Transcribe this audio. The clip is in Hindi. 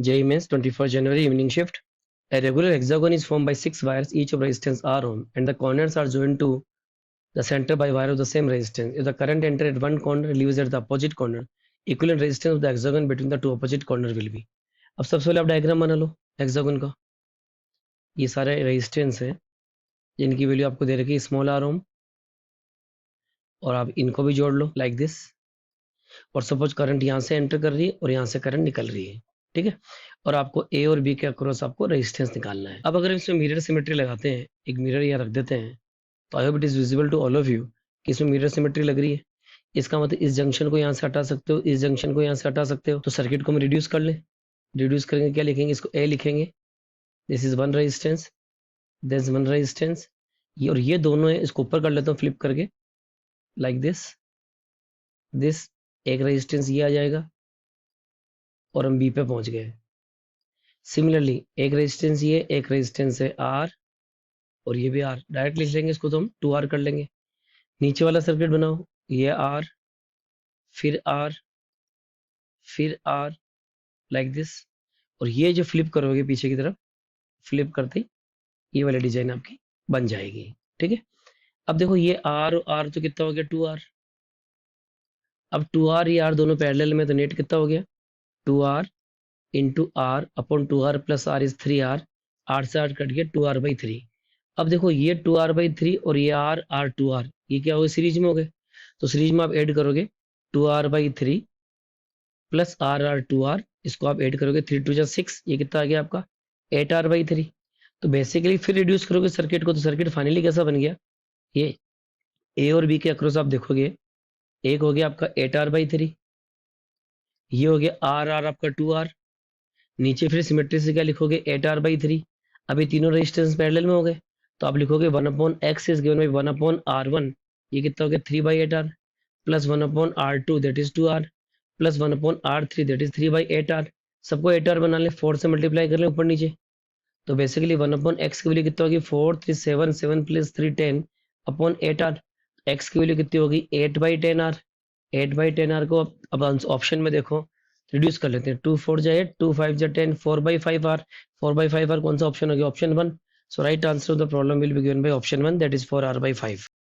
JEE Mains 21st January evening shift. A regular hexagon is formed by 6 wires, each of resistance R ohm, and the corners are joined to the center by wire of the same resistance. If the current enter at one corner, leaves at the opposite corner, equivalent resistance of the hexagon between the two opposite corner will be. अब सबसे पहले आप डायग्राम बना लो हेक्सागोन का। ये सारे रेजिस्टेंस है जिनकी वैल्यू आपको दे रखी है स्मॉल आर ओम, और आप इनको भी जोड़ लो लाइक दिस। और सपोज करंट यहाँ से एंटर कर रही है और यहाँ से करंट निकल रही है, ठीक है। और आपको ए और बी के अक्रॉस आपको रेजिस्टेंस निकालना है। अब अगर इसमें मिरर सिमेट्री लगाते हैं, एक मिरर यहाँ रख देते हैं, तो I hope it is visible to all of you कि इसमें मिरर सिमेट्री लग रही है। इसका मतलब इस जंक्शन को यहाँ से हटा सकते हो, इस जंक्शन को यहाँ से हटा सकते हो। तो सर्किट को हम रिड्यूस कर लें। रिड्यूस करेंगे, क्या लिखेंगे, इसको ए लिखेंगे। This is one resistance, this one resistance, ये और ये दोनों है। इसको ऊपर कर लेता हूँ फ्लिप करके लाइक दिस। दिस एक रेजिस्टेंस ये आ जाएगा और हम बी पे पहुंच गए। सिमिलरली एक रेजिस्टेंस ये, एक रेजिस्टेंस है आर और ये भी आर। डायरेक्ट लिख लेंगे इसको, तो हम 2R कर लेंगे। नीचे वाला सर्किट बनाओ, ये आर, फिर आर, फिर आर लाइक दिस। और ये जो फ्लिप करोगे पीछे की तरफ, फ्लिप करते ही ये वाली डिजाइन आपकी बन जाएगी, ठीक है। अब देखो ये आर और आर तो कितना हो गया 2R। अब 2R ये आर दोनों पैरेलल में, तो नेट कितना हो गया 2R into R upon 2R plus R is 3R। R से आर कट गया 2R/3। अब देखो ये 2R/3 और ये आर 2R, ये क्या हो गए सीरीज में हो गए। तो सीरीज में आप ऐड करोगे 2R/3 प्लस आर 2R, इसको आप ऐड करोगे 3 2 6, ये कितना आ गया आपका 8R/3। तो बेसिकली फिर रिड्यूस करोगे सर्किट को, तो सर्किट फाइनली कैसा बन गया, ये ए और बी के अक्रॉस आप देखोगे, एक हो गया आपका 8R/3, ये हो गया आर आपका 2R। नीचे फिर सिमेट्री से क्या लिखोगे 8R/3। अभी तीनों रेजिस्टेंस पैरेलल में हो गए, तो आप लिखोगे 1/x is given by 1/R1, ये कितना हो गया 3/8R, plus 1/R2 that is 2R, plus 1/R3 that is 3/8R। सबको 8R बना ले, 4 से मल्टीप्लाई कर ले ऊपर नीचे। तो बेसिकली 1/x की वैल्यू कितना होगी 4 3 7 7 प्लस 3 10 अपॉन 8R। x की वैल्यू कितनी होगी 8/10R। 8/10R को अब ऑप्शन में देखो रिड्यूस कर लेते हैं। 2 4 जा 8, 2 5 जा 10, 4/5R। 4/5R कौन सा ऑप्शन हो गया option 1। So right answer of the problem will be given by option 1 that is 4R/5।